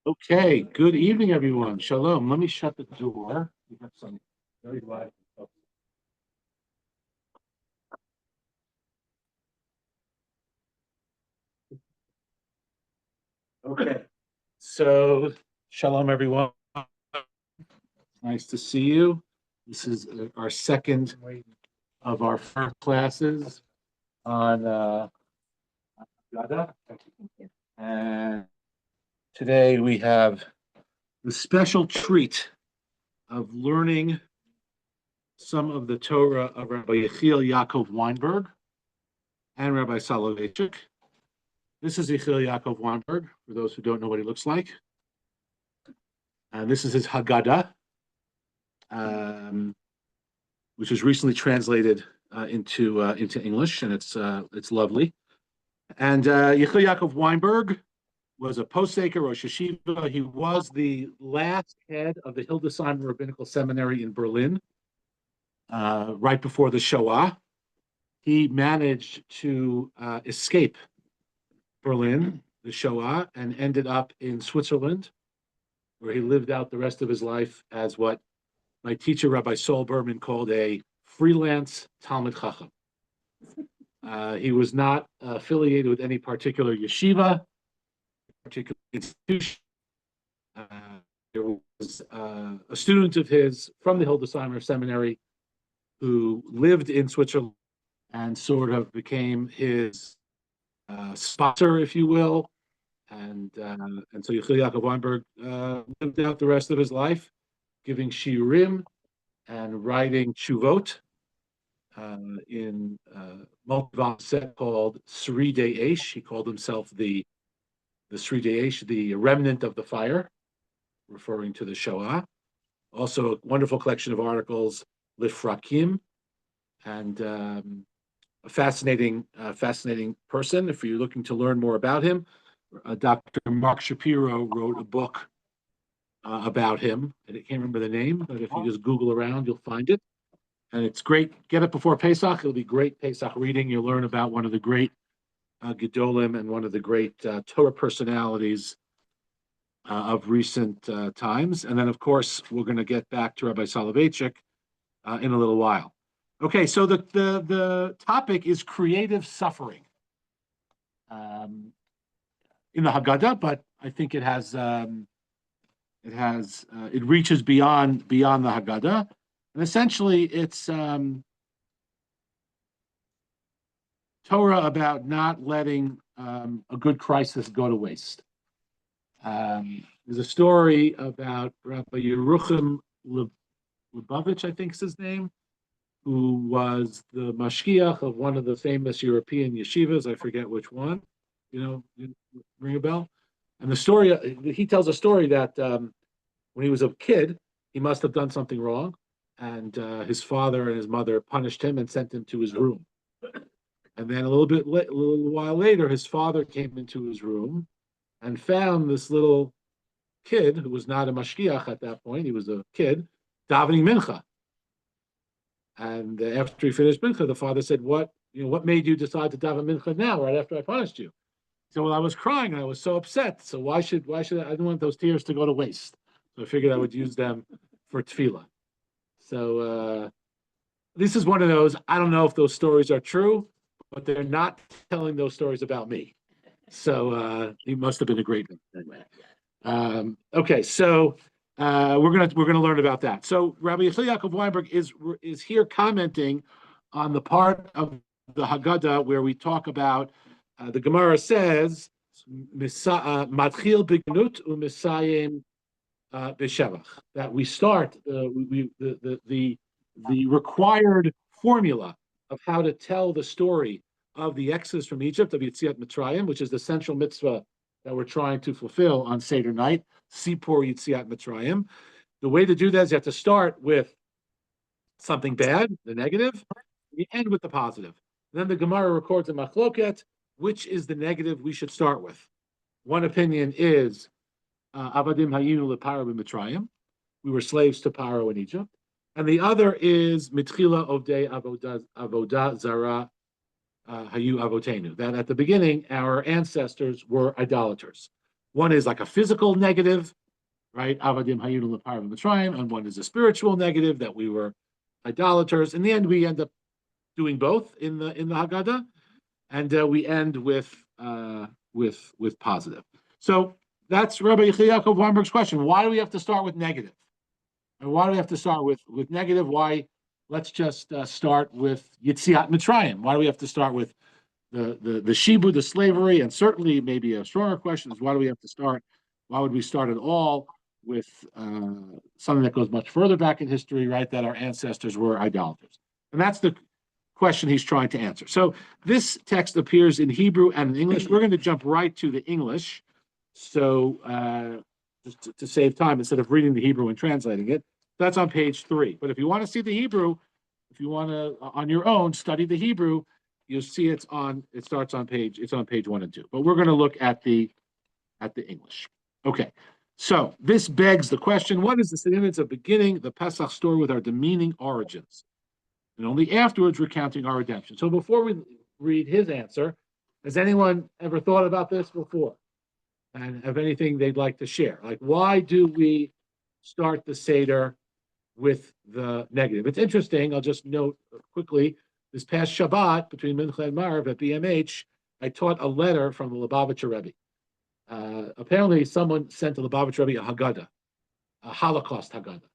Okay, good evening, everyone. Shalom. Let me shut the door. We have some very live folks. Okay, so shalom, everyone. Nice to see you. This is our second of our first classes on Haggadah. And today we have the special treat of learning some of the Torah of Rabbi Yechiel Yaakov Weinberg and Rabbi Soloveitchik. This is Yechiel Yaakov Weinberg, for those who don't know what he looks like. And this is his Haggadah, which was recently translated into English, and it's lovely. And Yechiel Yaakov Weinberg was a postsecond Rosh Yeshiva. He was the last head of the Hildesheim Rabbinical Seminary in Berlin, right before the Shoah. He managed to escape Berlin, the Shoah, and ended up in Switzerland, where he lived out the rest of his life as what my teacher, Rabbi Saul Berman, called a freelance Talmid Chacham. He was not affiliated with any particular yeshiva, particular institution. There was a student of his from the Hildesheimer Seminary who lived in Switzerland and sort of became his sponsor, if you will. And so Yechiel Yaakov Weinberg lived out the rest of his life, giving shiurim and writing tshuvot in multi-volume set called Sri Eish. He called himself the Sri Eish, the remnant of the fire, referring to the Shoah. Also, a wonderful collection of articles, Lifrakim, and a fascinating person. If you're looking to learn more about him, Dr. Mark Shapiro wrote a book about him. I can't remember the name, but if you just Google around, you'll find it. And it's great. Get it before Pesach. It'll be great Pesach reading. You'll learn about one of the great Gedolim and one of the great Torah personalities of recent times. And then, of course, we're going to get back to Rabbi Soloveitchik in a little while. Okay, so the topic is creative suffering in the Haggadah, but I think it reaches beyond the Haggadah, and essentially it's Torah about not letting a good crisis go to waste. There's a story about Rabbi Yerucham Lubavitch, I think is his name, who was the mashgiach of one of the famous European yeshivas. I forget which one. Ring a bell? And the story, he tells a story that when he was a kid, he must have done something wrong, and his father and his mother punished him and sent him to his room. And then a little while later, his father came into his room and found this little kid who was not a mashgiach at that point. He was a kid davening mincha. And after he finished mincha, the father said, "What made you decide to daven mincha now, right after I punished you?" He said, "Well, I was crying and I was so upset. So why should I didn't want those tears to go to waste. So I figured I would use them for tefillah." So this is one of those. I don't know if those stories are true, but they're not telling those stories about me. So he must have been a great man anyway. Okay, so we're gonna learn about that. So Rabbi Yechiel Yaakov Weinberg is here commenting on the part of the Haggadah where we talk about the Gemara says matchil b'gnut u'misayim b'shevach, that we start the required formula of how to tell the story of the Exodus from Egypt, of Yetziat Mitzrayim, which is the central mitzvah that we're trying to fulfill on Seder night, Sipur Yetziat Mitzrayim. The way to do that is you have to start with something bad, the negative, you end with the positive. And then the Gemara records a machloket, which is the negative we should start with. One opinion is Avadim Hayinu leParo b'Mitzrayim. We were slaves to Paro in Egypt. And the other is Mitchila Ovdei Avodah Zara Hayu Avotenu, that at the beginning our ancestors were idolaters. One is like a physical negative, right? Avadim hayinu leparim mitzrayim, and one is a spiritual negative that we were idolaters. In the end, we end up doing both in the Haggadah, and we end with positive. So that's Rabbi Yaakov Weinberg's question. Why do we have to start with negative? And why do we have to start with negative? Why? Let's just start with Yetziat Mitzrayim. Why do we have to start with the Shibu, the slavery? And certainly, maybe a stronger question is, why do we have to start? Why would we start at all with something that goes much further back in history, right? That our ancestors were idolaters. And that's the question he's trying to answer. So this text appears in Hebrew and in English. We're going to jump right to the English. So just to save time, instead of reading the Hebrew and translating it, that's on page 3. But if you want to see the Hebrew, if you want to on your own study the Hebrew, you'll see it's on page 1 and 2. But we're going to look at the English. Okay. So this begs the question: what is the significance of beginning the Pesach story with our demeaning origins, and only afterwards recounting our redemption? So before we read his answer, has anyone ever thought about this before? And have anything they'd like to share? Like, why do we start the Seder with the negative? It's interesting. I'll just note quickly, this past Shabbat, between Mincha and Marv at BMH, I taught a letter from the Lubavitcher Rebbe. Apparently, someone sent to the Lubavitcher Rebbe a Haggadah, a Holocaust Haggadah,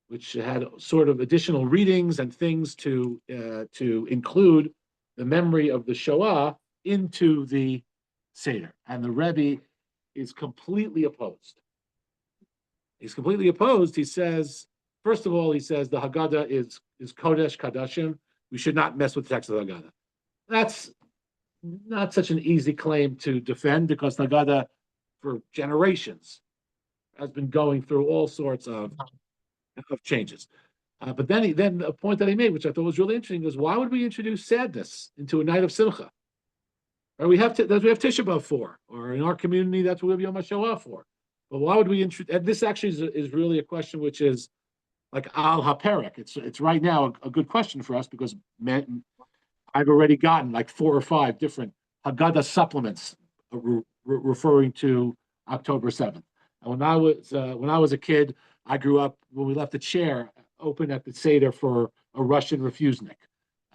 which had sort of additional readings and things to include the memory of the Shoah into the Seder. And the Rebbe is completely opposed. He's completely opposed. He says, first of all, the Haggadah is Kodesh Kadashim. We should not mess with the text of the Haggadah. That's not such an easy claim to defend, because the Haggadah for generations has been going through all sorts of changes. But then a point that he made, which I thought was really interesting, is why would we introduce sadness into a night of Simcha? Or we have Tisha B'Av for, or in our community, that's what we have Yom HaShoah for. But why would we introduce? And this actually is really a question which is like al haperek. It's right now a good question for us, because I've already gotten like 4 or 5 different Haggadah supplements referring to October 7th. And when I was a kid, I grew up when we left a chair open at the Seder for a Russian refusenik,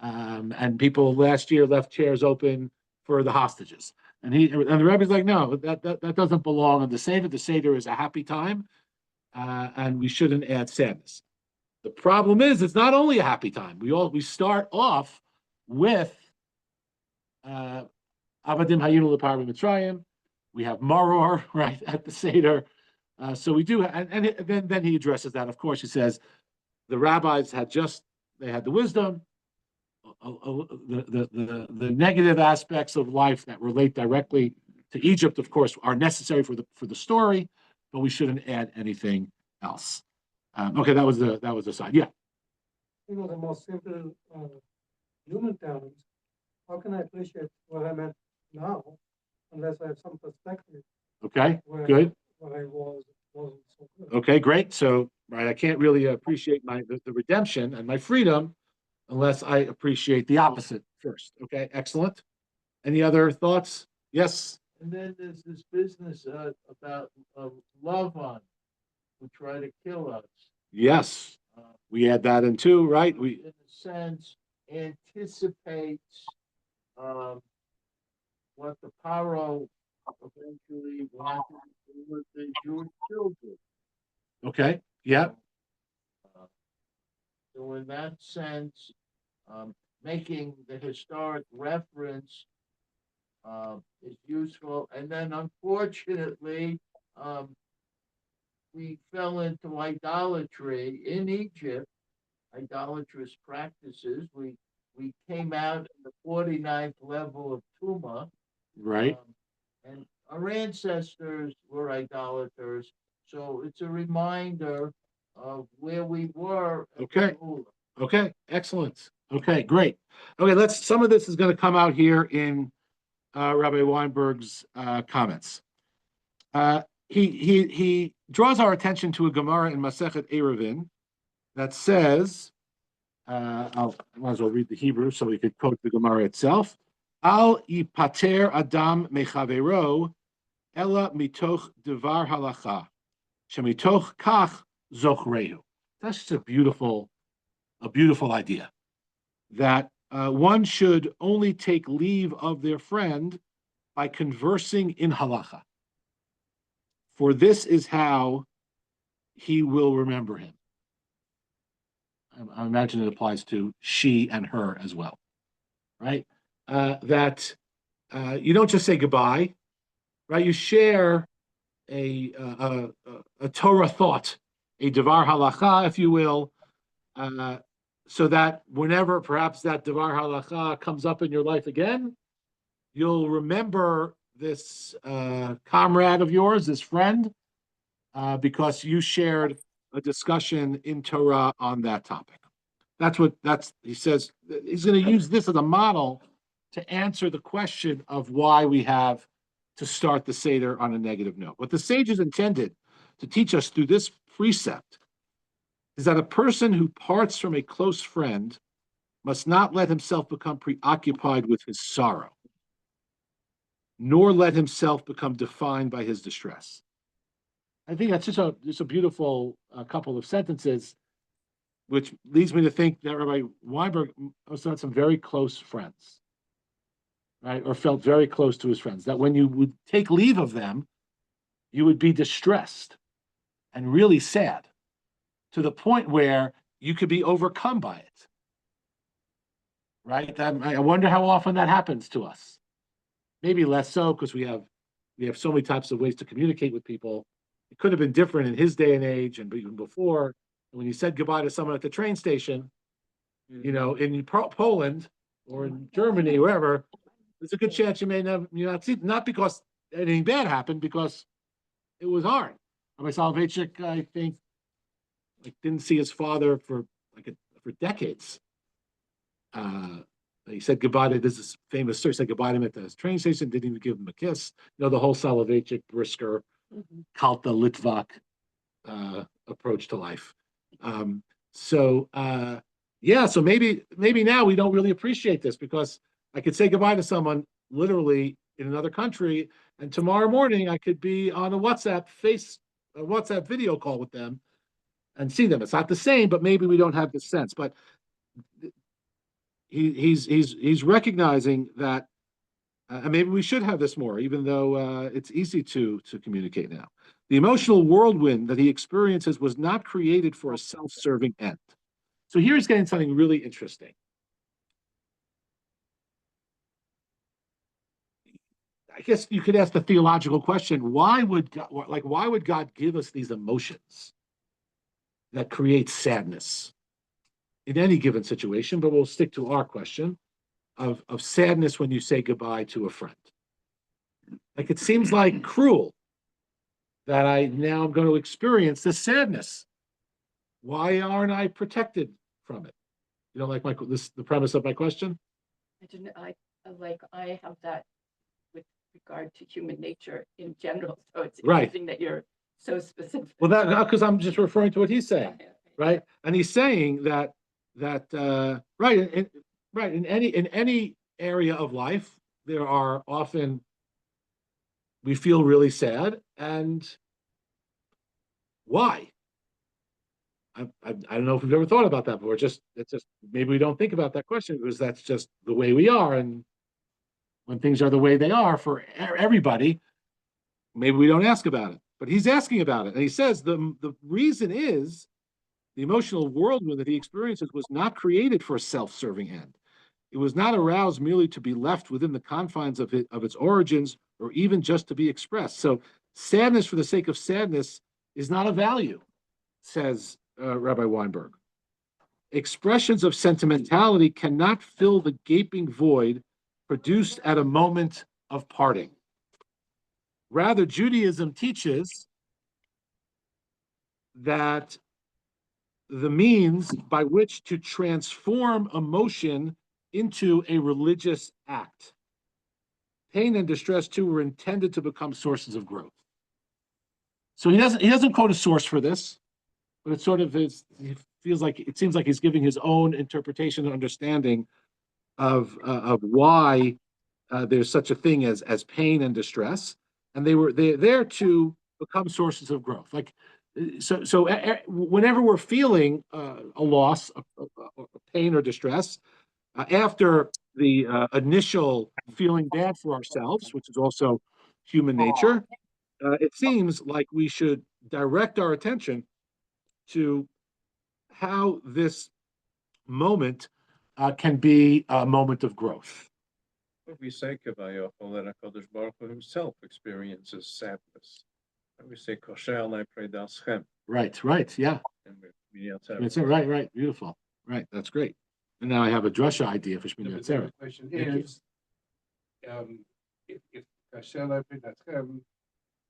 and people last year left chairs open for the hostages. And the Rebbe's like, no, that doesn't belong in the Seder. The Seder is a happy time, and we shouldn't add sadness. The problem is, it's not only a happy time. We start off with Avadim Hayinu Leparim Mitzrayim. We have Maror right at the Seder. So we do, and then he addresses that. Of course, he says the rabbis had the wisdom. The negative aspects of life that relate directly to Egypt, of course, are necessary for the story, but we shouldn't add anything else. Okay, that was the side. Yeah. The most simple human terms. How can I appreciate what I meant now, unless I have some perspective? Okay, good. What I wasn't so good. Okay, great. So, right, I can't really appreciate the redemption and my freedom unless I appreciate the opposite first. Okay, excellent. Any other thoughts? Yes. And then there's this business about Lavan, who try to kill us. Yes, we add that in too, right? We, in a sense, anticipates what the Paro eventually wanted to do with the Jewish children. okay, yeah. So in that sense, making the historic reference is useful. And then unfortunately, we fell into idolatry in Egypt, idolatrous practices. We came out in the 49th level of Tuma. Right. And our ancestors were idolaters. So it's a reminder of where we were. Okay. Okay, excellent. Okay, great. Okay, some of this is going to come out here in Rabbi Weinberg's comments. He draws our attention to a Gemara in Masechet Eruvin that says, I might as well read the Hebrew so we could quote the Gemara itself. Al yipater adam mechavero ella mitoch devar halacha, shemitoch kach zochrehu. That's just a beautiful idea that one should only take leave of their friend by conversing in halacha. For this is how he will remember him. I imagine it applies to she and her as well, right? That you don't just say goodbye, right? You share a Torah thought, a devar halacha, if you will, so that whenever perhaps that devar halacha comes up in your life again, you'll remember this comrade of yours, this friend, because you shared a discussion in Torah on that topic. He says he's going to use this as a model to answer the question of why we have to start the Seder on a negative note. What the sages intended to teach us through this precept is that a person who parts from a close friend must not let himself become preoccupied with his sorrow, nor let himself become defined by his distress. I think that's just a beautiful couple of sentences, which leads me to think that Rabbi Weinberg also had some very close friends, right? Or felt very close to his friends, that when you would take leave of them, you would be distressed and really sad to the point where you could be overcome by it, right? I wonder how often that happens to us. Maybe less so because we have so many types of ways to communicate with people. It could have been different in his day and age and even before. When you said goodbye to someone at the train station, in Poland or in Germany, wherever, there's a good chance you may not see, not because anything bad happened, because it was hard. Rabbi Soloveitchik, I think, didn't see his father for decades. He said goodbye to this famous story. He said goodbye to him at the train station. Didn't even give him a kiss. The whole Soloveitchik, Brisker, Kalta, Litvak approach to life. So maybe now we don't really appreciate this, because I could say goodbye to someone literally in another country, and tomorrow morning I could be on a WhatsApp video call with them and see them. It's not the same, but maybe we don't have this sense. But he's recognizing that, and maybe we should have this more, even though it's easy to communicate now. The emotional whirlwind that he experiences was not created for a self-serving end. So here he's getting something really interesting. I guess you could ask the theological question: why would God give us these emotions that create sadness in any given situation? But we'll stick to our question of sadness when you say goodbye to a friend. It seems like cruel that I'm going to experience this sadness. Why aren't I protected from it? The premise of my question? I have that with regard to human nature in general. So it's right. Interesting that you're so specific. Well, because I'm just referring to what he's saying, right? And he's saying that in any area of life, there are often we feel really sad, and why? I don't know if we've ever thought about that before. It's just maybe we don't think about that question because that's just the way we are, and when things are the way they are for everybody, maybe we don't ask about it. But he's asking about it, and he says the reason is the emotional whirlwind that he experiences was not created for a self-serving end. It was not aroused merely to be left within the confines of its origins, or even just to be expressed. So sadness for the sake of sadness is not a value, says Rabbi Weinberg. Expressions of sentimentality cannot fill the gaping void produced at a moment of parting. Rather, Judaism teaches that the means by which to transform emotion into a religious act. Pain and distress, too, were intended to become sources of growth. So he doesn't quote a source for this, but it seems like he's giving his own interpretation and understanding of why there's such a thing as pain and distress. and they're there to become sources of growth. Like whenever we're feeling a loss, a pain or distress, after the initial feeling bad for ourselves, which is also human nature, it seems like we should direct our attention to how this moment can be a moment of growth. We say Kavayachol that HaKadosh Baruch Hu himself experiences sadness. And we say Kosher Alei Predaschem. Right, yeah. That's it, right, beautiful. Right, that's great. And now I have a drasha idea for Shmini Atzeret. The question is, if Kosher Alei Predaschem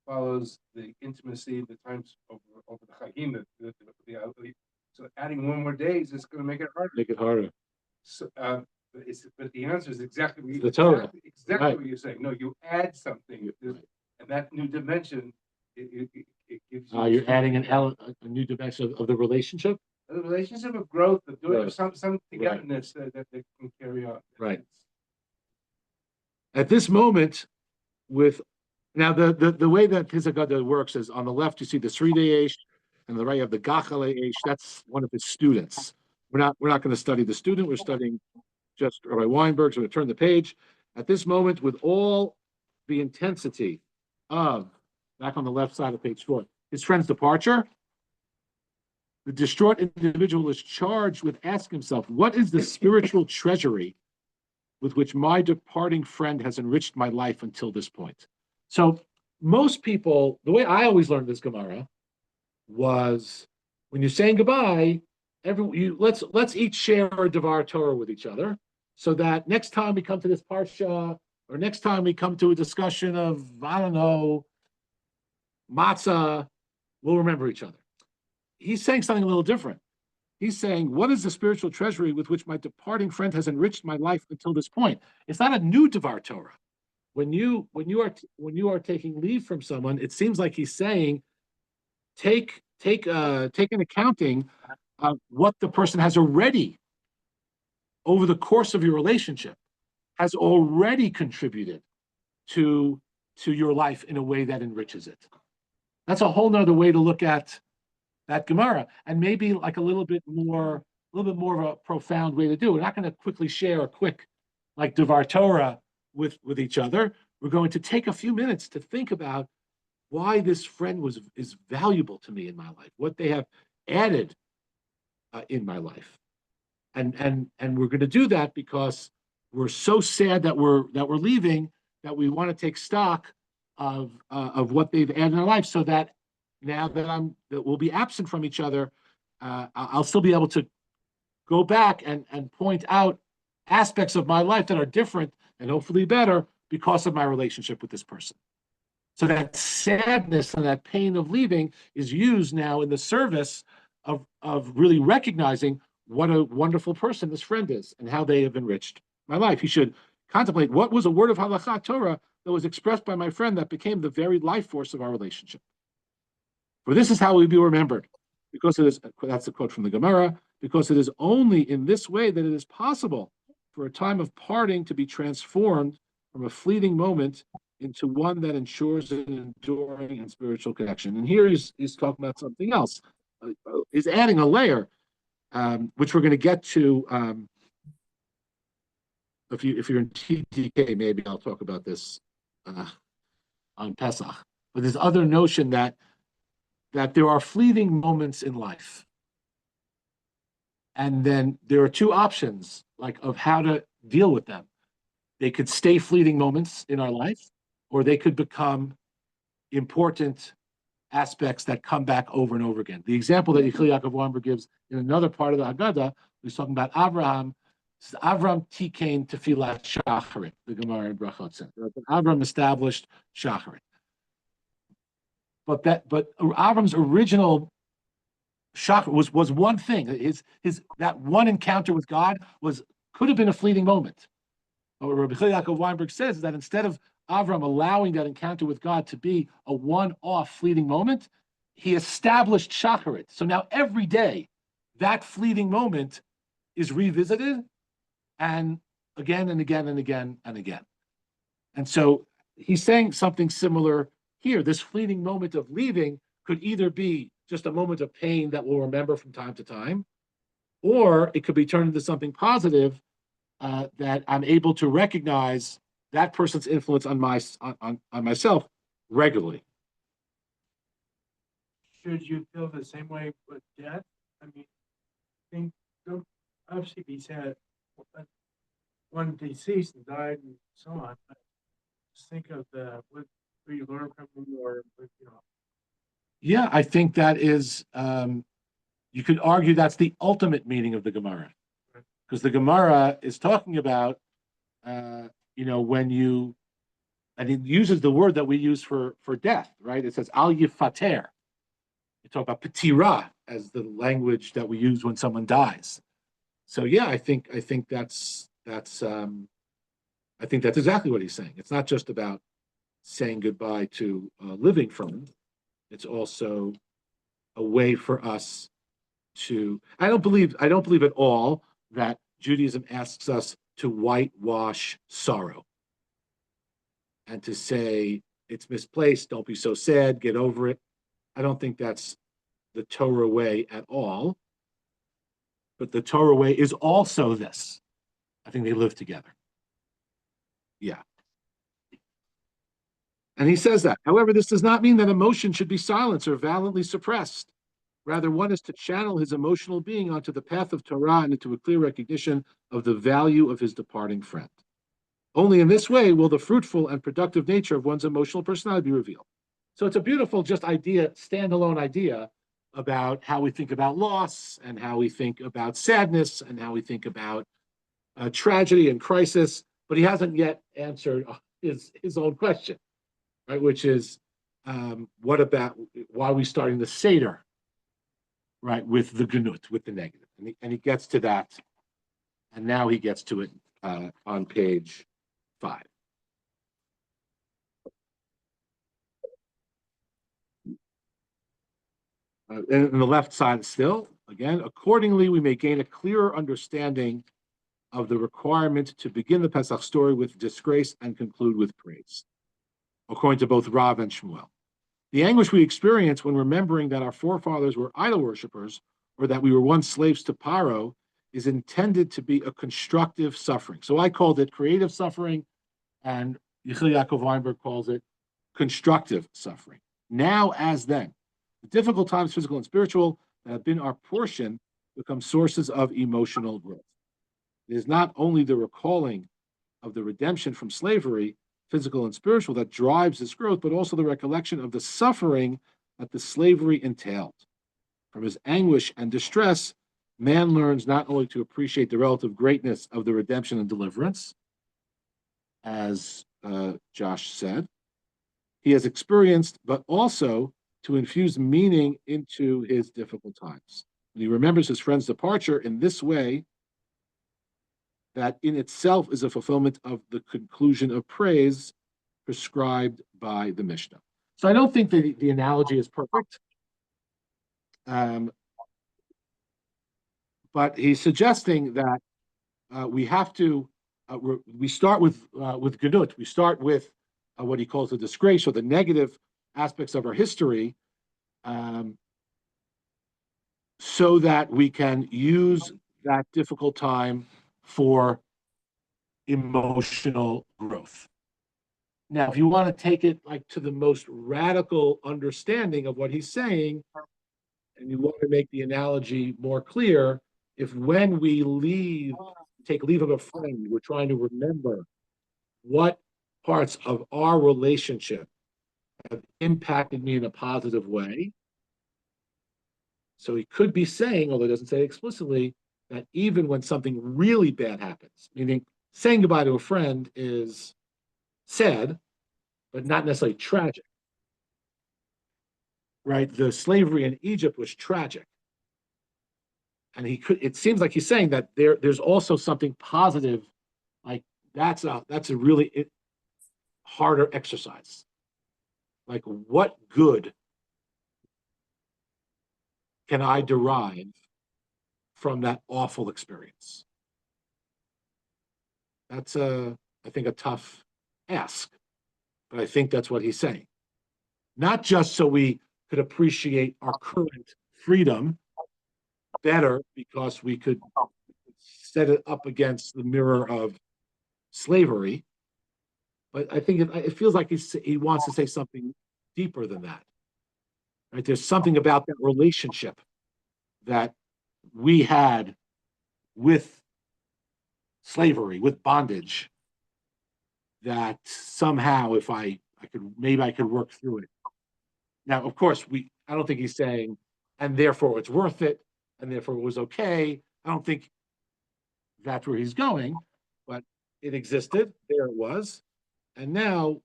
follows the intimacy, the times over the Chagim, so adding one more day is just going to make it harder. Make it harder. So, but the answer is exactly The Torah. Exactly Right. what you're saying. No, you add something, and that new dimension, it gives you. You're adding a new dimension of the relationship. The relationship of growth, of doing Right. some togetherness that they can carry on. Right. At this moment, now the way that his Haggadah works is on the left you see the Sridei Eish, and on the right you have the Gachalei Eish. That's one of his students. We're not going to study the student. We're studying just Rabbi Weinberg. So we turn the page. At this moment, with all the intensity of, back on the left side of page 4, his friend's departure, the distraught individual is charged with asking himself, what is the spiritual treasury with which my departing friend has enriched my life until this point? So most people, the way I always learned this Gemara was when you're saying goodbye, let's each share a Devar Torah with each other, so that next time we come to this parsha, or next time we come to a discussion of, I don't know, matzah, we'll remember each other. He's saying something a little different. He's saying, what is the spiritual treasury with which my departing friend has enriched my life until this point? It's not a new Devar Torah. When you are taking leave from someone, it seems like he's saying, take an accounting of what the person has already, over the course of your relationship, has already contributed to your life in a way that enriches it. That's a whole nother way to look at that Gemara, and maybe like a little bit more of a profound way to do it. We're not going to quickly share a quick like Devar Torah with each other. We're going to take a few minutes to think about why this friend is valuable to me in my life, what they have added in my life, and we're going to do that because we're so sad that we're leaving, that we want to take stock of what they've added in our life, so that now that we'll be absent from each other, I'll still be able to go back and point out aspects of my life that are different and hopefully better because of my relationship with this person. So that sadness and that pain of leaving is used now in the service of really recognizing what a wonderful person this friend is and how they have enriched my life. He should contemplate what was a word of halakha Torah that was expressed by my friend that became the very life force of our relationship. For this is how we be remembered, because it is, that's a quote from the Gemara, because it is only in this way that it is possible for a time of parting to be transformed from a fleeting moment into one that ensures an enduring and spiritual connection. And here he's talking about something else. He's adding a layer, which we're going to get to. If you're in TDK, maybe I'll talk about this on Pesach. But this other notion that there are fleeting moments in life, and then there are two options, like of how to deal with them. They could stay fleeting moments in our life, or they could become important aspects that come back over and over again. The example that Yechiel Yaakov Weinberg gives in another part of the Haggadah, he's talking about Abraham. This is Avram Tikain Tefilat Shacharit, the Gemara in Brachot says. Avram established Shacharit. But Avram's original Shacharit was one thing. His that one encounter with God could have been a fleeting moment. But what Rabbi Yaakov Weinberg says is that instead of Avram allowing that encounter with God to be a one-off fleeting moment, he established Shacharit. So now every day, that fleeting moment is revisited, and again and again and again and again. And so he's saying something similar here, this fleeting moment of leaving could either be just a moment of pain that we'll remember from time to time, or it could be turned into something positive that I'm able to recognize that person's influence on myself regularly. Should you feel the same way with death? I mean, think, don't, obviously be sad, but one deceased and died and so on, but just think of what you learn from them or, Yeah, I think that is, you could argue that's the ultimate meaning of the Gemara. Because the Gemara is talking about, when you, and it uses the word that we use for death, right? It says al yifater. You talk about petira as the language that we use when someone dies. So yeah, I think that's exactly what he's saying. It's not just about saying goodbye to a living friend. It's also a way for us to. I don't believe at all that Judaism asks us to whitewash sorrow and to say it's misplaced. Don't be so sad. Get over it. I don't think that's the Torah way at all. But the Torah way is also this. I think they live together. Yeah. And he says that. However, this does not mean that emotion should be silenced or violently suppressed. Rather, one is to channel his emotional being onto the path of Torah and into a clear recognition of the value of his departing friend. Only in this way will the fruitful and productive nature of one's emotional personality be revealed. So it's a beautiful standalone idea about how we think about loss and how we think about sadness and how we think about tragedy and crisis, but he hasn't yet answered his own question, right? Which is, why are we starting the Seder, right, with the Gnut, with the negative? And he gets to that, and now he gets to it on page 5. In the left side still, again, accordingly, we may gain a clearer understanding of the requirement to begin the Pesach story with disgrace and conclude with praise, according to both Rav and Shmuel. The anguish we experience when remembering that our forefathers were idol worshippers or that we were once slaves to Paro is intended to be a constructive suffering. So I called it creative suffering, and Yaakov Weinberg calls it constructive suffering. Now as then, the difficult times, physical and spiritual, that have been our portion become sources of emotional growth. It is not only the recalling of the redemption from slavery, physical and spiritual, that drives this growth, but also the recollection of the suffering that the slavery entailed. From his anguish and distress, man learns not only to appreciate the relative greatness of the redemption and deliverance, as Josh said, he has experienced, but also to infuse meaning into his difficult times. And he remembers his friend's departure in this way, that in itself is a fulfillment of the conclusion of praise prescribed by the Mishnah. So I don't think that the analogy is perfect. But he's suggesting that we have to, we start with Gedut. We start with what he calls the disgrace or the negative aspects of our history, so that we can use that difficult time for emotional growth. Now, if you want to take it like to the most radical understanding of what he's saying, and you want to make the analogy more clear, if when we take leave of a friend, we're trying to remember what parts of our relationship have impacted me in a positive way. So he could be saying, although he doesn't say it explicitly, that even when something really bad happens, meaning saying goodbye to a friend is sad, but not necessarily tragic. Right? The slavery in Egypt was tragic. And it seems like he's saying that there's also something positive, like that's a really harder exercise. Like, what good can I derive from that awful experience? That's I think a tough ask, but I think that's what he's saying. not just so we could appreciate our current freedom better because we could set it up against the mirror of slavery, but I think it feels like he wants to say something deeper than that. Right? There's something about that relationship that we had with slavery, with bondage, that somehow if I could, maybe I could work through it. Now, of course, I don't think he's saying, and therefore it's worth it, and therefore it was okay. I don't think that's where he's going, but it existed, there it was. And now,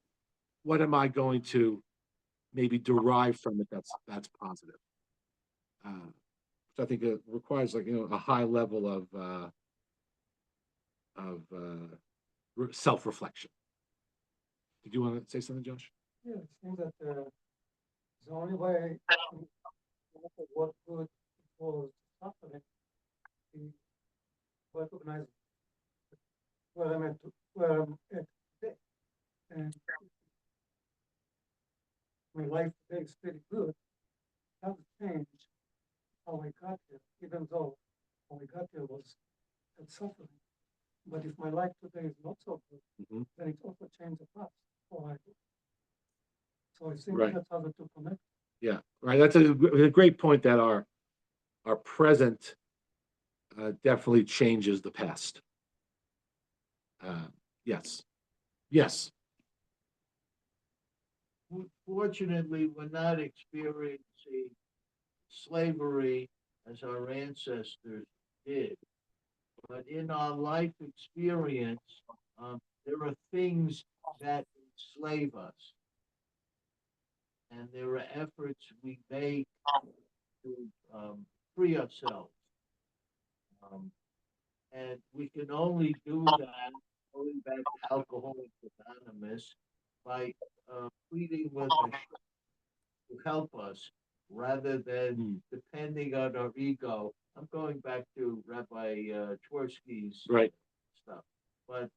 what am I going to maybe derive from it that's positive? So I think it requires a high level of self-reflection. Did you want to say something, Josh? Yeah, it seems that the only way to look at what good was suffering is recognize where I'm at today. And my life today is pretty good. It hasn't changed how I got here, even though how I got here was that suffering. But if my life today is not so good, then it also changes the past. So I think Right. that's how the two connect. Yeah, right. That's a great point that our present definitely changes the past. Yes. Yes. Fortunately, we're not experiencing slavery as our ancestors did. But in our life experience, there are things that enslave us. And there are efforts we make to free ourselves. And we can only do that, going back to Alcoholics Anonymous, by pleading with Hashem to help us rather than depending on our ego. I'm going back to Rabbi Twersky's Right. stuff. But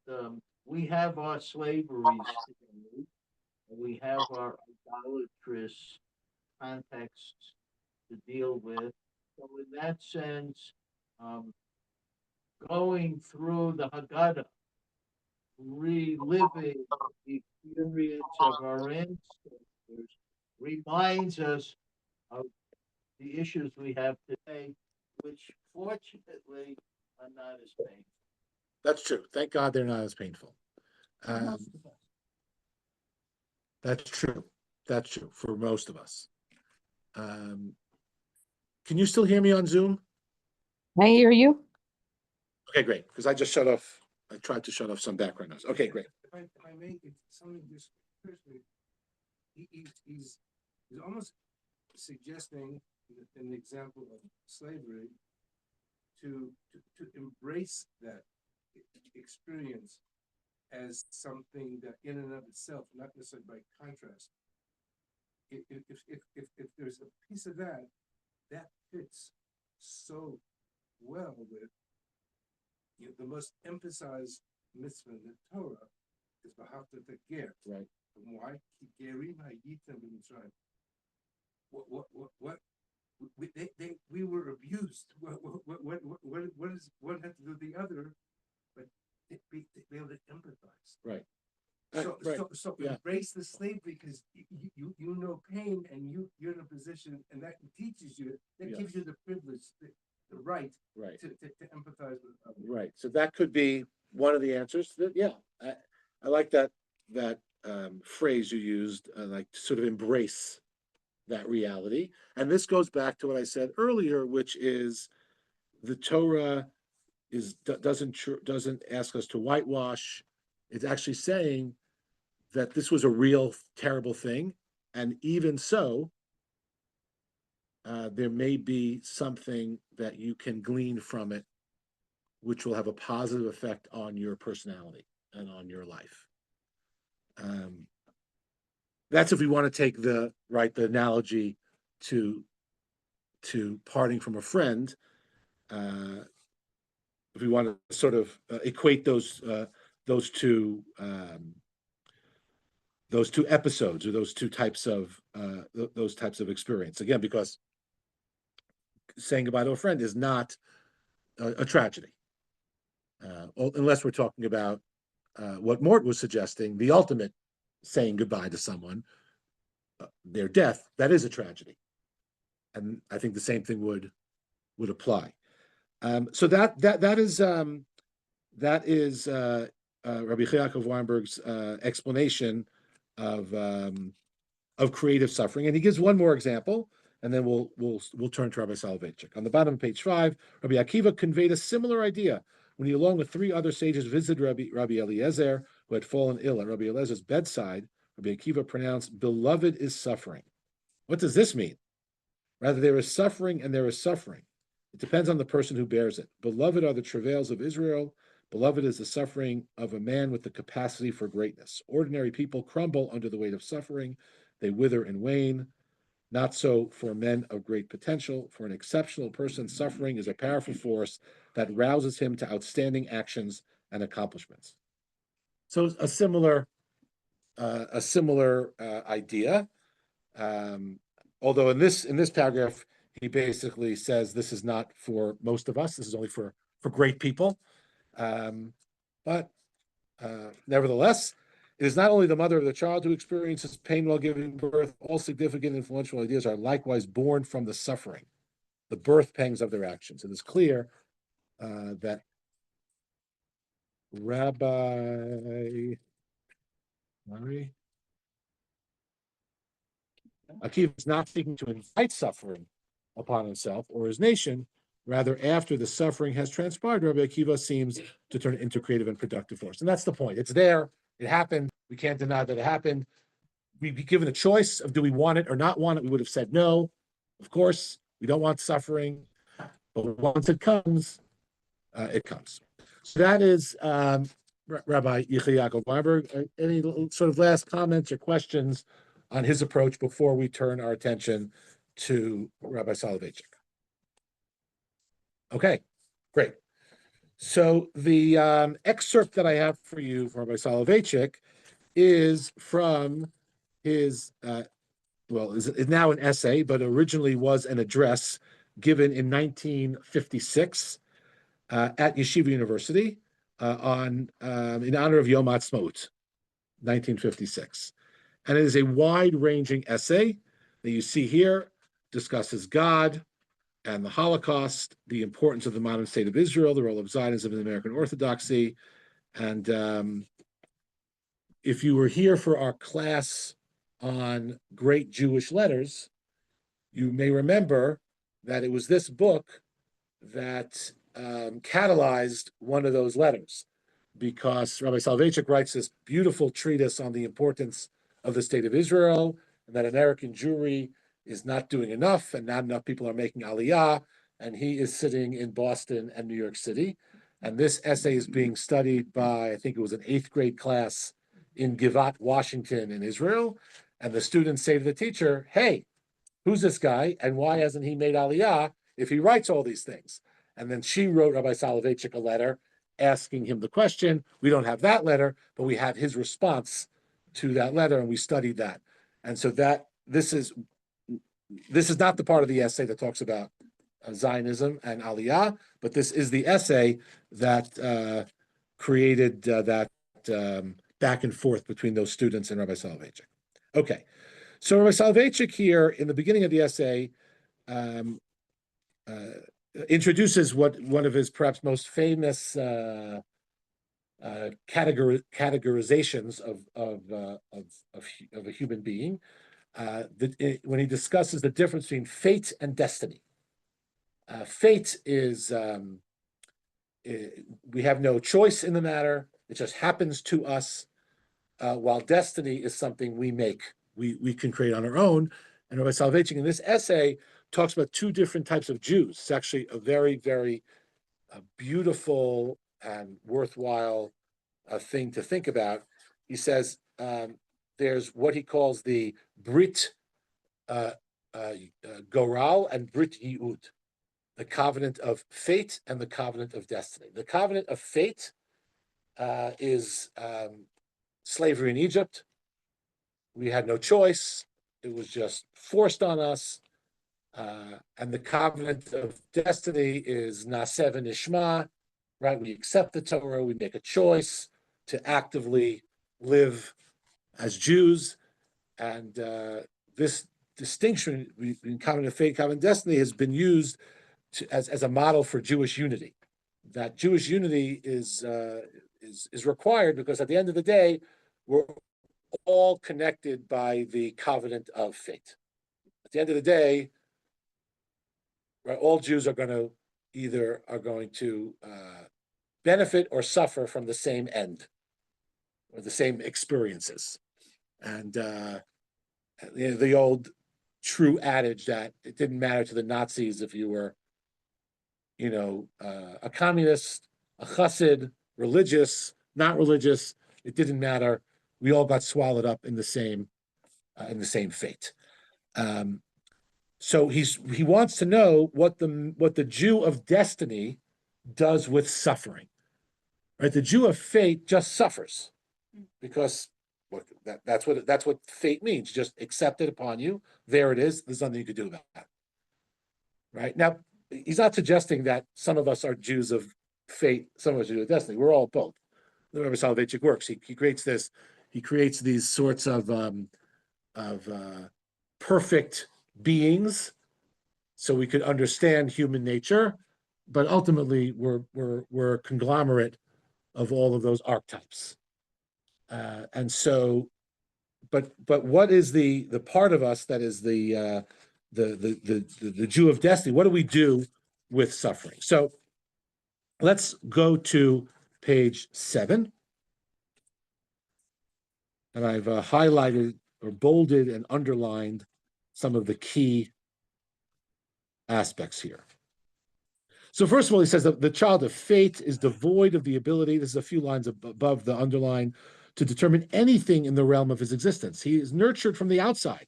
we have our slaveries today, and we have our idolatrous contexts to deal with. So in that sense, going through the Haggadah, reliving the experience of our ancestors, reminds us of the issues we have today, which fortunately are not as painful. That's true. Thank God they're not as painful. That's true. That's true for most of us. Can you still hear me on Zoom? I hear you. Okay, great. Because I just I tried to shut off some background noise. Okay, great. If I may, it's something just occurs to me. He's almost suggesting in the example of slavery to embrace that experience as something that in and of itself, not necessarily by contrast. If there's a piece of that fits so well with the most emphasized mitzvah in the Torah is V'ahavta Ger. Right. And why? Gerim hayitem b'Mitzrayim. What? We were abused. What had to do with the other? But be able to empathize. Right. So Yeah. embrace the slavery because you know pain and you're in a position and that teaches you, that gives you the privilege, the right to empathize with others. Right. So that could be one of the answers. I like that phrase you used, like sort of embrace that reality. And this goes back to what I said earlier, which is the Torah doesn't ask us to whitewash. It's actually saying that this was a real terrible thing, and even so, there may be something that you can glean from it, which will have a positive effect on your personality and on your life. That's if we want to take the analogy to parting from a friend. If we want to sort of equate those two those two episodes or those types of experience. Again, because saying goodbye to a friend is not a tragedy, unless we're talking about what Mort was suggesting, the ultimate saying goodbye to someone, their death. That is a tragedy, and I think the same thing would apply. So that is Rabbi Yaakov Weinberg's explanation of creative suffering, and he gives one more example, and then we'll turn to Rabbi Soloveitchik. On the bottom of page 5, Rabbi Akiva conveyed a similar idea when he, along with 3 other sages, visited Rabbi Eliezer, who had fallen ill. At Rabbi Eliezer's bedside, Rabbi Akiva pronounced, "Beloved is suffering." What does this mean? Rather, there is suffering and there is suffering. It depends on the person who bears it. Beloved are the travails of Israel. Beloved is the suffering of a man with the capacity for greatness. Ordinary people crumble under the weight of suffering. They wither and wane. Not so for men of great potential. For an exceptional person, suffering is a powerful force that rouses him to outstanding actions and accomplishments. So a similar idea. Although in this paragraph, he basically says this is not for most of us. This is only for great people. But nevertheless, it is not only the mother of the child who experiences pain while giving birth. All significant influential ideas are likewise born from the suffering, the birth pangs of their actions. It is clear that Rabbi Akiva is not seeking to invite suffering upon himself or his nation. Rather, after the suffering has transpired, Rabbi Akiva seems to turn it into creative and productive force. And that's the point. It's there. It happened. We can't deny that it happened. We'd be given a choice of do we want it or not want it. We would have said no. Of course, we don't want suffering. But once it comes, it comes. So that is Rabbi Yechiel Weinberg. Any sort of last comments or questions on his approach before we turn our attention to Rabbi Soloveitchik? Okay, great. So the excerpt that I have for you from Rabbi Soloveitchik is from his, is now an essay, but originally was an address given in 1956 at Yeshiva University in honor of Yom Ha'atzmaut, 1956. And it is a wide-ranging essay that you see here, discusses God and the Holocaust, the importance of the modern state of Israel, the role of Zionism in American Orthodoxy. And if you were here for our class on great Jewish letters, you may remember that it was this book that catalyzed one of those letters, because Rabbi Soloveitchik writes this beautiful treatise on the importance of the state of Israel, and that American Jewry is not doing enough, and not enough people are making Aliyah, and he is sitting in Boston and New York City. And this essay is being studied by, I think it was an 8th grade class in Givat, Washington, in Israel. And the students say to the teacher, "Hey, who's this guy, and why hasn't he made Aliyah if he writes all these things?" And then she wrote Rabbi Soloveitchik a letter asking him the question. We don't have that letter, but we have his response to that letter, and we studied that. And so that this is not the part of the essay that talks about Zionism and Aliyah, but this is the essay that created that back and forth between those students and Rabbi Soloveitchik. Okay, so Rabbi Soloveitchik here in the beginning of the essay introduces one of his perhaps most famous categorizations of a human being, when he discusses the difference between fate and destiny. Fate is we have no choice in the matter; it just happens to us. While destiny is something we make, we can create on our own. And Rabbi Soloveitchik in this essay talks about 2 different types of Jews. It's actually a very, very beautiful and worthwhile thing to think about. He says there's what he calls the Brit Goral and Brit Yi'ud, the covenant of fate and the covenant of destiny. The covenant of fate is slavery in Egypt, we had no choice. It was just forced on us. And the covenant of destiny is Naseh v'nishma, right? We accept the Torah, we make a choice to actively live as Jews. And this distinction between covenant of fate, covenant of destiny has been used as a model for Jewish unity. That Jewish unity is required because at the end of the day, we're all connected by the covenant of fate. At the end of the day, right, all Jews are going to benefit or suffer from the same end or the same experiences. And the old true adage that it didn't matter to the Nazis if you were, a communist, a chassid, religious, not religious. It didn't matter. We all got swallowed up in the same fate. So he wants to know what the Jew of destiny does with suffering. Right? The Jew of fate just suffers because that's what fate means. Just accept it upon you. There it is. There's nothing you can do about that. Right? Now, he's not suggesting that some of us are Jews of fate, some of us are Jews of destiny. We're all both. The Rabbi Soloveitchik works. He creates these sorts of perfect beings so we could understand human nature, but ultimately we're a conglomerate of all of those archetypes. And so, but what is the part of us that is the Jew of destiny? What do we do with suffering? So let's go to page 7. And I've highlighted or bolded and underlined some of the key aspects here. So first of all, he says that the child of fate is devoid of the ability, this is a few lines above the underline, to determine anything in the realm of his existence. He is nurtured from the outside,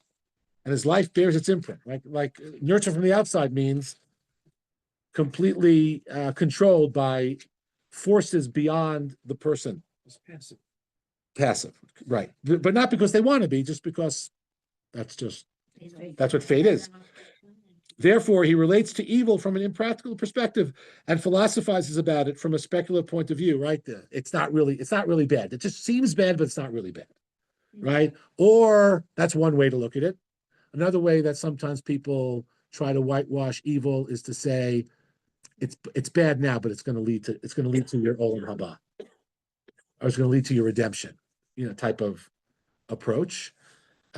and his life bears its imprint, right? Like nurtured from the outside means completely controlled by forces beyond the person. It's passive. Passive, right. But not because they want to be, just because that's what fate is. Therefore, he relates to evil from an impractical perspective and philosophizes about it from a speculative point of view, right? It's not really bad. It just seems bad, but it's not really bad, right? Or that's one way to look at it. Another way that sometimes people try to whitewash evil is to say it's bad now, but it's going to lead to your olam haba, or it's going to lead to your redemption, type of approach.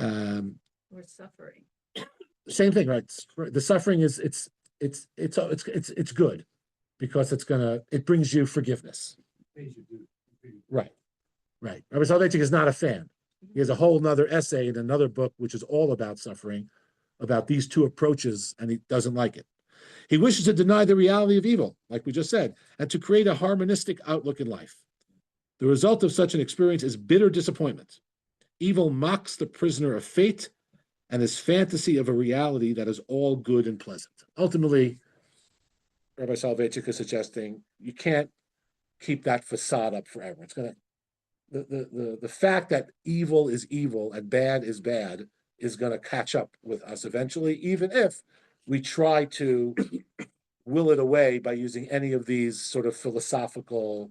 Or suffering. Same thing, right? The suffering is it's good because it brings you forgiveness. Right. Rabbi Soloveitchik is not a fan. He has a whole nother essay in another book which is all about suffering, about these two approaches, and he doesn't like it. He wishes to deny the reality of evil, like we just said, and to create a harmonistic outlook in life. The result of such an experience is bitter disappointment. Evil mocks the prisoner of fate and his fantasy of a reality that is all good and pleasant. Ultimately, Rabbi Soloveitchik is suggesting you can't keep that facade up forever. It's gonna the fact that evil is evil and bad is bad is gonna catch up with us eventually, even if we try to will it away by using any of these sort of philosophical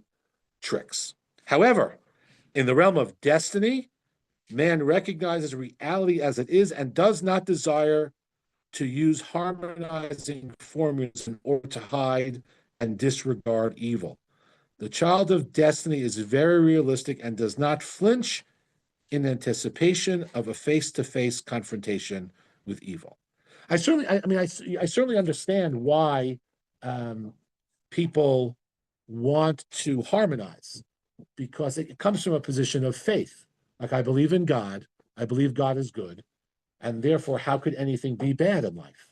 tricks. However, in the realm of destiny, man recognizes reality as it is and does not desire to use harmonizing formulas in order to hide and disregard evil. The child of destiny is very realistic and does not flinch in anticipation of a face-to-face confrontation with evil. I certainly understand why people want to harmonize, because it comes from a position of faith. Like, I believe in God, I believe God is good, and therefore, how could anything be bad in life?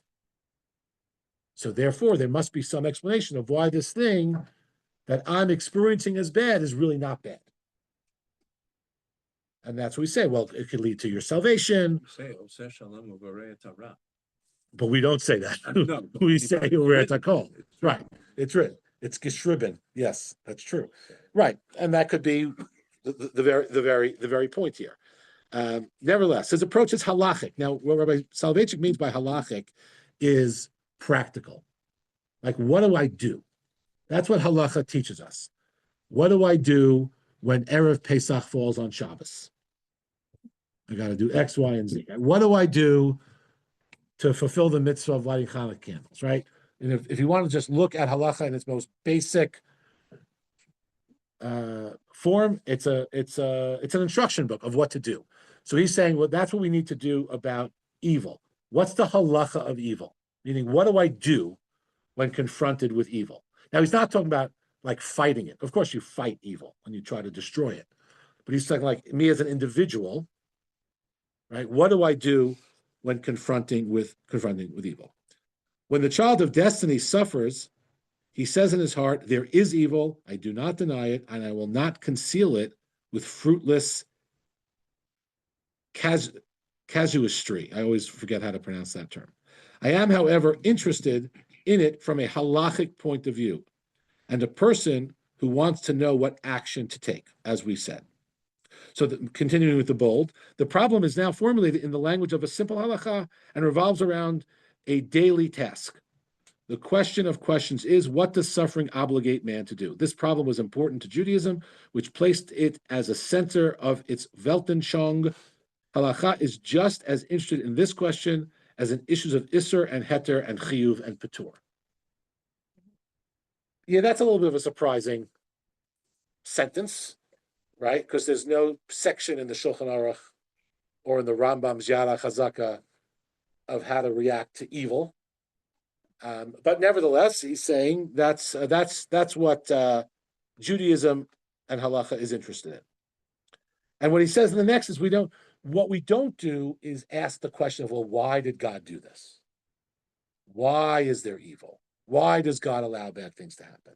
So therefore, there must be some explanation of why this thing that I'm experiencing as bad is really not bad. And that's what we say, well, it could lead to your salvation. Say, "Oseh shalom uvarei tara." But we don't say that. No, We say we're at Takol. Right. It's written. It's geschrieben. Yes, that's true. Right. And that could be the very point here. Nevertheless, his approach is halachic. Now, what Rabbi Soloveitchik means by halachic is practical. Like, what do I do? That's what halacha teaches us. What do I do when Erev Pesach falls on Shabbos? I got to do X, Y, and Z. What do I do to fulfill the mitzvah of lighting Hanukkah candles, right? And if you want to just look at halacha in its most basic form, it's an instruction book of what to do. So he's saying, well, that's what we need to do about evil. What's the halacha of evil? Meaning, what do I do when confronted with evil? Now, he's not talking about like fighting it. Of course, you fight evil and you try to destroy it. But he's talking like me as an individual, right? What do I do when confronting with evil? When the child of destiny suffers, he says in his heart, there is evil, I do not deny it, and I will not conceal it with fruitless casuistry. I always forget how to pronounce that term. I am, however, interested in it from a halachic point of view, and a person who wants to know what action to take, as we said. So continuing with the bold, the problem is now formulated in the language of a simple halacha and revolves around a daily task. The question of questions is, what does suffering obligate man to do? This problem was important to Judaism, which placed it as a center of its Weltanschauung. Halacha is just as interested in this question as in issues of Isser and Heter and Chiyuv and Patur. Yeah, that's a little bit of a surprising sentence, right? Because there's no section in the Shulchan Aruch or in the Rambam's Yara Chazaka of how to react to evil. But nevertheless, he's saying that's what Judaism and halacha is interested in. And what he says in the next is what we don't do is ask the question of, well, why did God do this? Why is there evil? Why does God allow bad things to happen?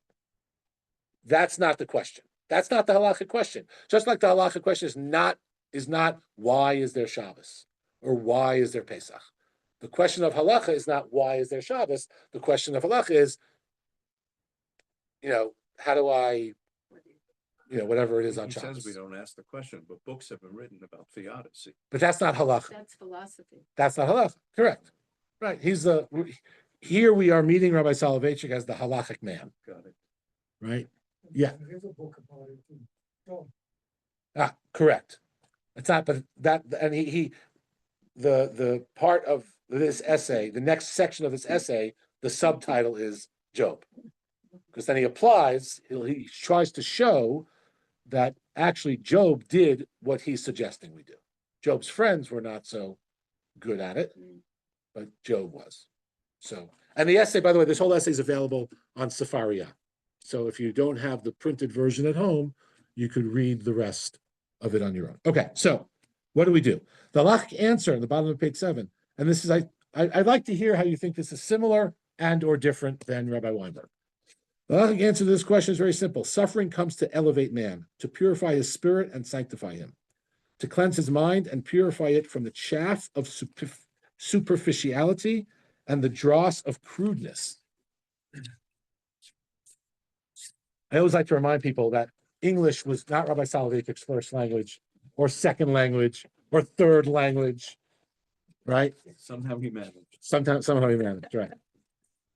That's not the question. That's not the halachic question. Just like the halachic question is not why is there Shabbos or why is there Pesach. The question of halacha is not why is there Shabbos. The question of halacha is, how do I, whatever it is on Shabbos. He says we don't ask the question, but books have been written about theodicy. But that's not halacha. That's philosophy. That's not halacha. Correct. Right. Here we are meeting Rabbi Soloveitchik as the halachic man. Got it. Right. Yeah. There's a book about it too. So, Correct. It's not, but that, and the part of this essay, the next section of this essay, the subtitle is Job. Because then he tries to show that actually Job did what he's suggesting we do. Job's friends were not so good at it, but Job was. So, and the essay, by the way, this whole essay is available on Sefaria. So if you don't have the printed version at home, you could read the rest of it on your own. Okay, so what do we do? The halachic answer in the bottom of page 7, and this is, I'd like to hear how you think this is similar and or different than Rabbi Weinberg. The halachic answer to this question is very simple. Suffering comes to elevate man, to purify his spirit and sanctify him, to cleanse his mind and purify it from the chaff of superficiality and the dross of crudeness. I always like to remind people that English was not Rabbi Soloveitchik's first language or second language or third language, right? Somehow he managed. Somehow he managed, right?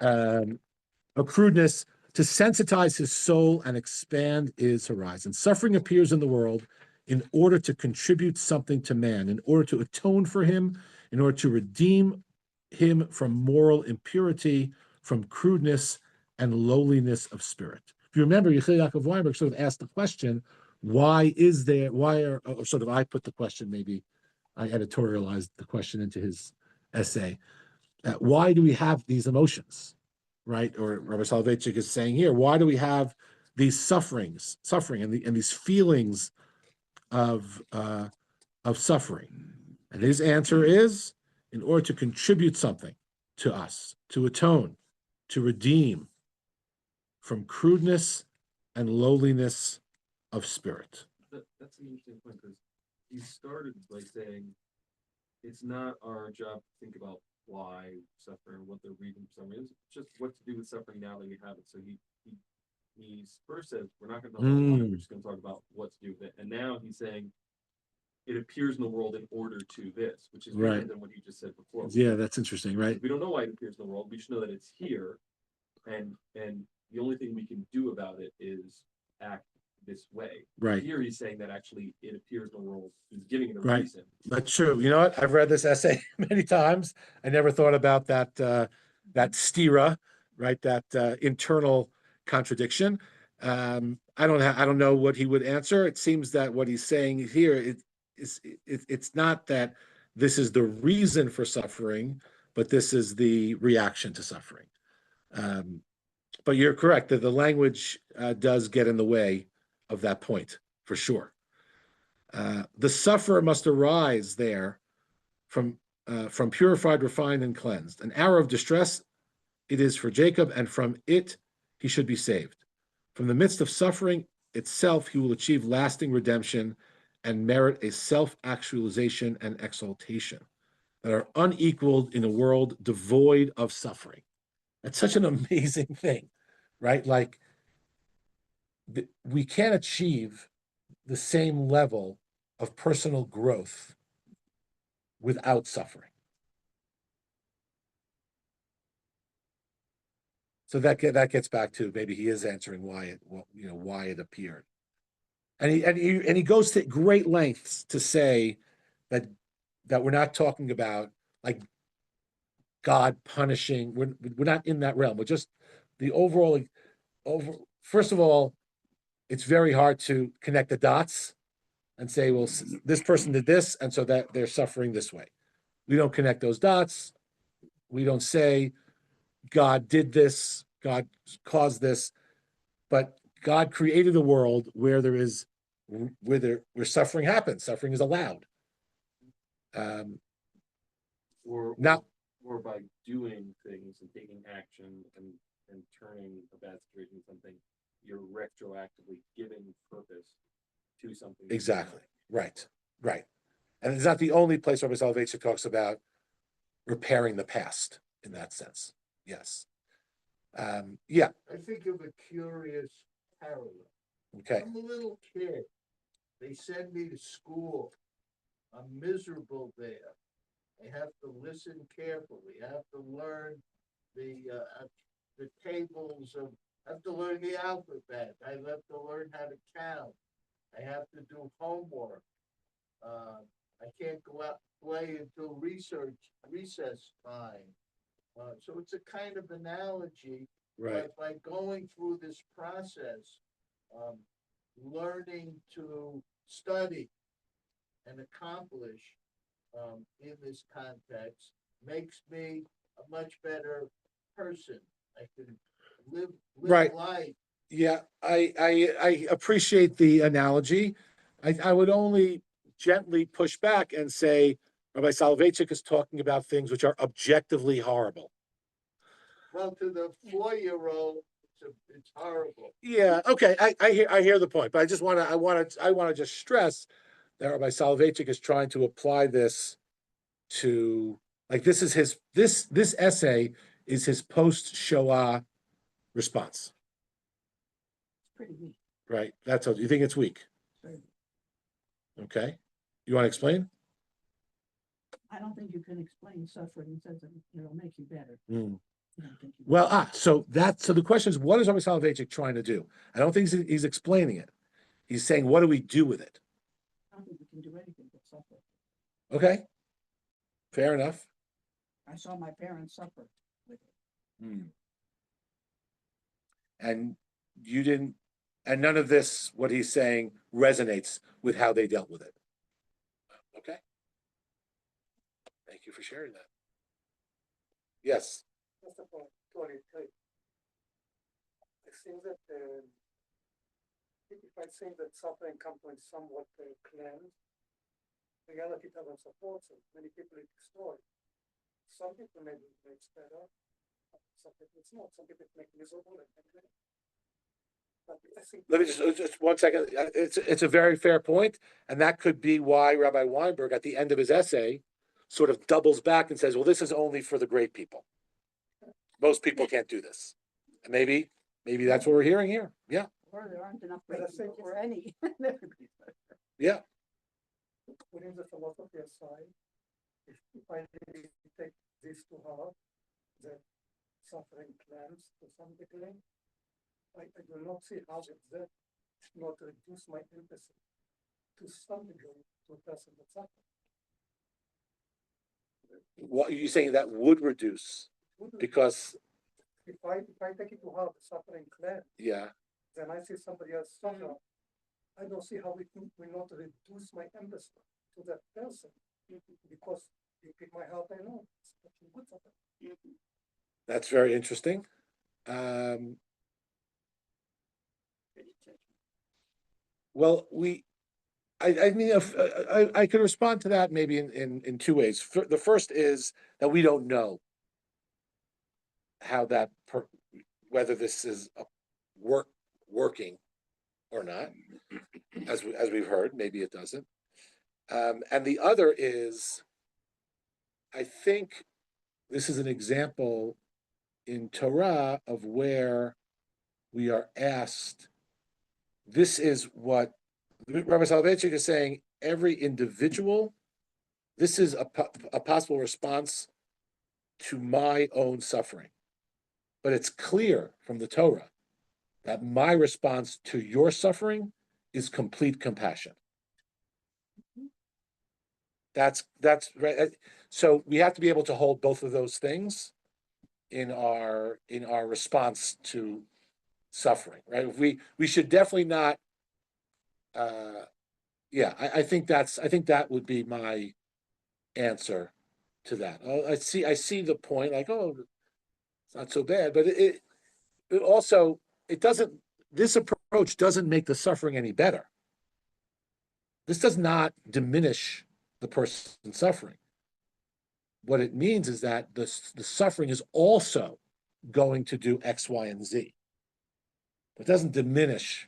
A crudeness to sensitize his soul and expand his horizon. Suffering appears in the world in order to contribute something to man, in order to atone for him, in order to redeem him from moral impurity, from crudeness and lowliness of spirit. If you remember, Yechiel Yaakov Weinberg sort of asked the question, I put the question, maybe I editorialized the question into his essay. Why do we have these emotions, right? Or Rabbi Soloveitchik is saying here, why do we have these suffering and these feelings of suffering? And his answer is, in order to contribute something to us, to atone, to redeem from crudeness and lowliness of spirit. That's an interesting point, because he started by saying it's not our job to think about why suffering, what the reason for suffering is, just what to do with suffering now that we have it. So he first says we're not going to talk about why, we're just going to talk about what to do with it. And now he's saying it appears in the world in order to this, which is Right. different than what you just said before. Yeah, that's interesting, right? We don't know why it appears in the world. We just know that it's here, and the only thing we can do about it is act this way. Right. Here he's saying that actually it appears in the world. He's giving it a Right. reason. That's true. You know what? I've read this essay many times. I never thought about that, that stira, right? That internal contradiction. I don't know what he would answer. It seems that what he's saying here, it's not that this is the reason for suffering, but this is the reaction to suffering. But you're correct that the language does get in the way of that point, for sure. The sufferer must arise there from purified, refined, and cleansed. An hour of distress it is for Jacob, and from it he should be saved. From the midst of suffering itself, he will achieve lasting redemption and merit a self-actualization and exaltation that are unequaled in a world devoid of suffering. That's such an amazing thing, right? Like, we can't achieve the same level of personal growth without suffering. So that gets back to maybe he is answering why it appeared, and he goes to great lengths to say that we're not talking about like God punishing. We're not in that realm. We're just the overall. First of all, it's very hard to connect the dots and say, well, this person did this, and so that they're suffering this way. We don't connect those dots. We don't say God did this, God caused this, but God created a world where suffering happens. Suffering is allowed. Or Now, or by doing things and taking action and turning a bad situation into something, you're retroactively giving purpose to something. exactly. Right. And it's not the only place Rabbi Soloveitchik talks about repairing the past in that sense. Yes. Yeah. I think of a curious parallel. Okay. I'm a little kid. They send me to school. I'm miserable there. I have to listen carefully. I have to learn the tables of. I have to learn the alphabet. I have to learn how to count. I have to do homework. I can't go out and play until recess time. So it's a kind of analogy. Right. By going through this process, learning to study and accomplish in this context makes me a much better person. I can live Right. life. Yeah, I appreciate the analogy. I would only gently push back and say Rabbi Soloveitchik is talking about things which are objectively horrible. Well, to the 4-year-old, it's horrible. Yeah, okay, I hear the point, but I want to just stress that Rabbi Soloveitchik is trying to apply this to, like, this is this essay is his post-Shoah response. It's pretty weak. Right, that's all. You think it's weak? Okay, you want to explain? I don't think you can explain suffering and says it'll make you better. Mm. I don't think you Well, so the question is, what is Rabbi Soloveitchik trying to do? I don't think he's explaining it. He's saying, what do we do with it? I don't think you can do anything but suffer. Okay, fair enough. I saw my parents suffer with it. Mm. And you didn't, and none of this, what he's saying, resonates with how they dealt with it. Okay. Thank you for sharing that. Yes. First of all, 23. I think that if I think that suffering comes when somewhat cleansed, reality doesn't support it. Many people it destroys. Some people maybe it makes better, some people it's not. Some people it makes miserable. But I think Let me just 1 second. It's a very fair point, and that could be why Rabbi Weinberg, at the end of his essay, sort of doubles back and says, "Well, this is only for the great people. Most people can't do this." And maybe that's what we're hearing here. Yeah, Or there aren't enough But I great think people or any. yeah. putting the philosophy aside, if I really take this to heart, that suffering claims to some degree, I do not see how it that not reduce my empathy to some degree to a person that suffers. What are you saying that would reduce? Because, If I take it to heart, the suffering claims, yeah, then I see somebody else suffer. I don't see how it will not reduce my empathy to that person because deep in my heart I know it's nothing good for them. that's very interesting. Um, well, I mean, if, I could respond to that maybe in two ways. The first is that we don't know how whether this is working or not, as we've heard, maybe it doesn't. And the other is, I think this is an example in Torah of where we are asked, this is what Rabbi Soloveitchik is saying, every individual, this is a possible response to my own suffering. But it's clear from the Torah that my response to your suffering is complete compassion. That's right. So we have to be able to hold both of those things in our response to suffering, right? We should definitely not. Yeah, I think that would be my answer to that. I see the point. Like, oh, it's not so bad, but it also it doesn't. This approach doesn't make the suffering any better. This does not diminish the person suffering. What it means is that the suffering is also going to do X, Y, and Z. It doesn't diminish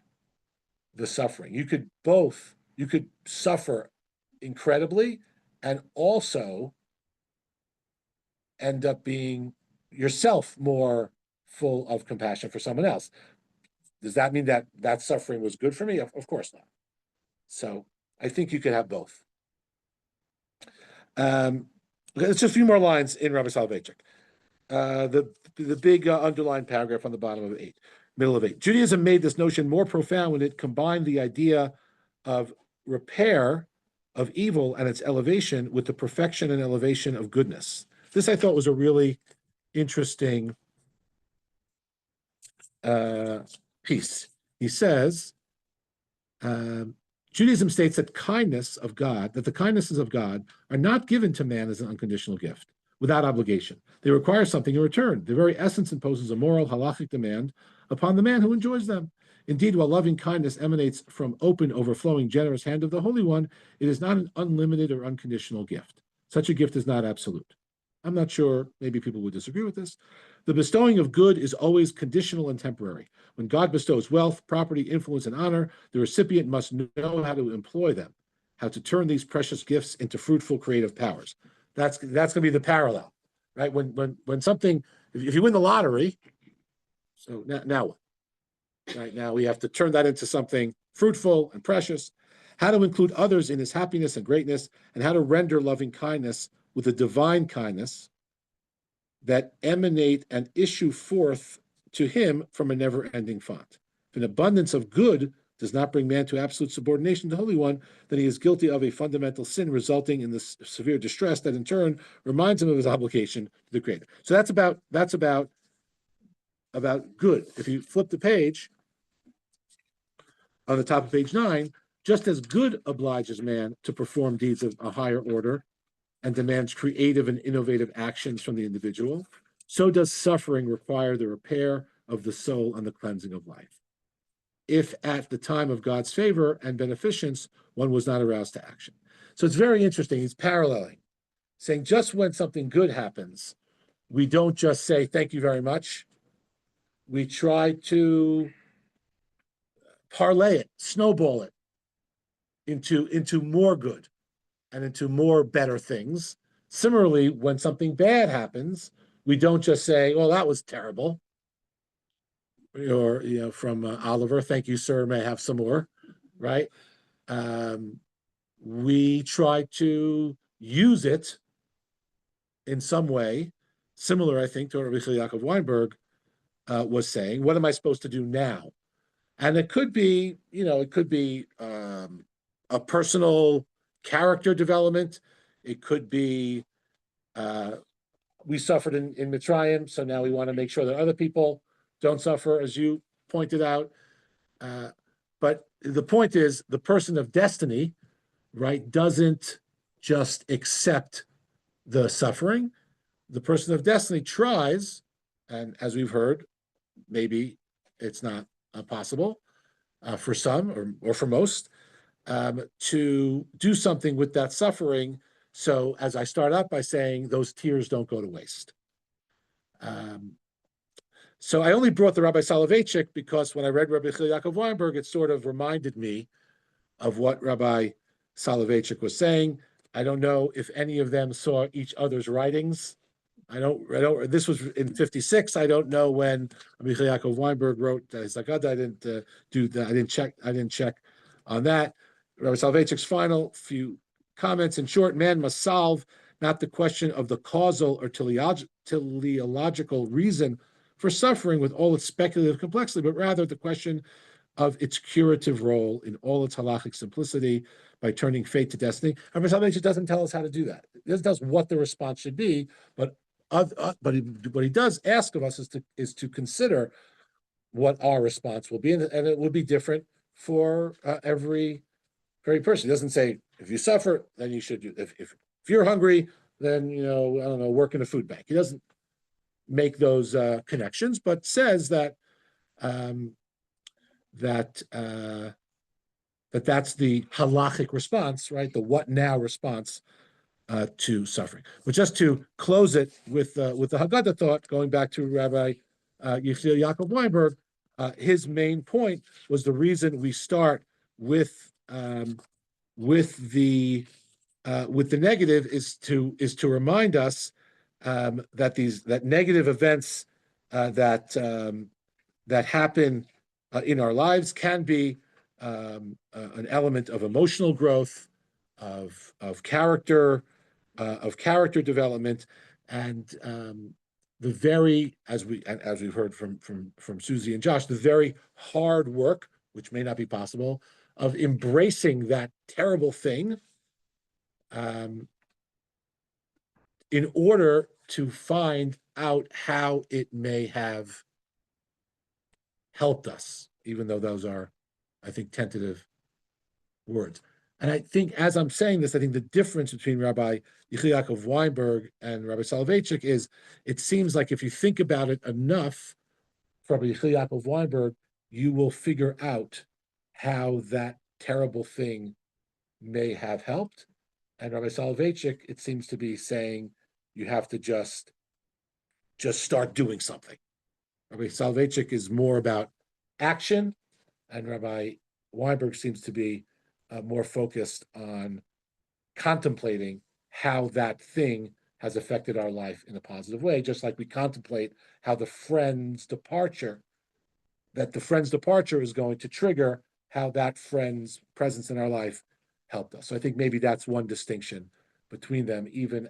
the suffering. You could suffer incredibly and also end up being yourself more full of compassion for someone else. Does that mean that suffering was good for me? Of course not. So I think you could have both. It's just a few more lines in Rabbi Soloveitchik. The big underlined paragraph on the bottom of middle of 8. Judaism made this notion more profound when it combined the idea of repair of evil and its elevation with the perfection and elevation of goodness. This I thought was a really interesting piece. He says, Judaism states that the kindnesses of God are not given to man as an unconditional gift, without obligation. They require something in return. Their very essence imposes a moral, halachic demand upon the man who enjoys them. Indeed, while loving kindness emanates from open, overflowing, generous hand of the Holy One, it is not an unlimited or unconditional gift. Such a gift is not absolute. I'm not sure, maybe people would disagree with this. The bestowing of good is always conditional and temporary. When God bestows wealth, property, influence, and honor, the recipient must know how to employ them, how to turn these precious gifts into fruitful creative powers. That's going to be the parallel, right? When something, if you win the lottery, so now what? Right now we have to turn that into something fruitful and precious. How to include others in his happiness and greatness, and how to render loving kindness with a divine kindness that emanate and issue forth to him from a never-ending font. If an abundance of good does not bring man to absolute subordination to the Holy One, then he is guilty of a fundamental sin resulting in the severe distress that in turn reminds him of his obligation to the Creator. So that's about good. If you flip the page, on the top of page 9, just as good obliges man to perform deeds of a higher order and demands creative and innovative actions from the individual, so does suffering require the repair of the soul and the cleansing of life. If at the time of God's favor and beneficence, one was not aroused to action. So it's very interesting. He's paralleling, saying just when something good happens, we don't just say, thank you very much. We try to parlay it, snowball it into more good and into more better things. Similarly, when something bad happens, we don't just say, well, that was terrible. Or, from Oliver, thank you, sir, may I have some more, right? we try to use it in some way, similar, I think, to what Rabbi Yaakov Weinberg was saying. What am I supposed to do now? And it could be, it could be a personal character development. It could be we suffered in Mitzrayim, so now we want to make sure that other people don't suffer, as you pointed out. But the point is, the person of destiny, right, doesn't just accept the suffering. The person of destiny tries, and as we've heard, maybe it's not possible for some or for most, to do something with that suffering. So as I start up by saying, those tears don't go to waste. So I only brought the Rabbi Soloveitchik because when I read Rabbi Yaakov Weinberg, it sort of reminded me of what Rabbi Soloveitchik was saying. I don't know if any of them saw each other's writings. I don't, this was in 56. I don't know when Rabbi Yaakov Weinberg wrote his Haggadah. I didn't do that. I didn't check on that. Rabbi Soloveitchik's final few comments. In short, man must solve not the question of the causal or teleological reason for suffering with all its speculative complexity, but rather the question of its curative role in all its halachic simplicity by turning fate to destiny. Rabbi Soloveitchik doesn't tell us how to do that. It doesn't tell us what the response should be, but what he does ask of us is to consider what our response will be, and it will be different for every person. He doesn't say if you suffer, then you should do. If you're hungry, then I don't know, work in a food bank. He doesn't make those connections, but says that that's the halachic response, right? The what now response to suffering. But just to close it with the Haggadah thought, going back to Rabbi Yechiel Yaakov Weinberg, his main point was the reason we start with the negative is to remind us that negative events that happen in our lives can be an element of emotional growth, of character development, and the very, as we've heard from Susie and Josh, the very hard work, which may not be possible, of embracing that terrible thing in order to find out how it may have helped us, even though those are, I think, tentative words. And I think, as I'm saying this, I think the difference between Rabbi Yechiel Yaakov Weinberg and Rabbi Soloveitchik is, it seems like if you think about it enough, for Rabbi Yechiel Yaakov Weinberg, you will figure out how that terrible thing may have helped. And Rabbi Soloveitchik, it seems to be saying, you have to just start doing something. Rabbi Soloveitchik is more about action, and Rabbi Weinberg seems to be more focused on contemplating how that thing has affected our life in a positive way, just like we contemplate how the friend's departure is going to trigger how that friend's presence in our life helped us. So I think maybe that's one distinction between them, even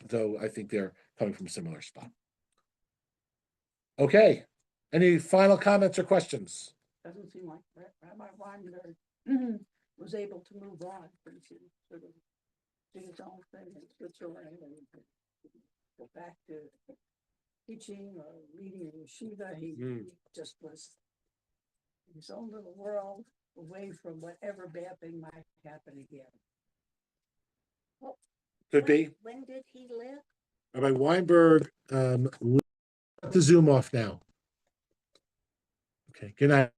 though I think they're coming from a similar spot. Okay, any final comments or questions? Doesn't seem like Rabbi Weinberg was able to move on, but he sort of did his own thing in Switzerland and go back to teaching or reading in yeshiva. He just was in his own little world, away from whatever bad thing might happen again. Well, Could be. When did he live? Rabbi Weinberg, let the Zoom off now. Okay, good night.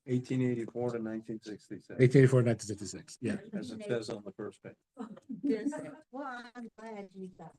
1884 to 1966, 1884, 1966. Yeah. as it says on the first page. Yes. Well, I'm glad you got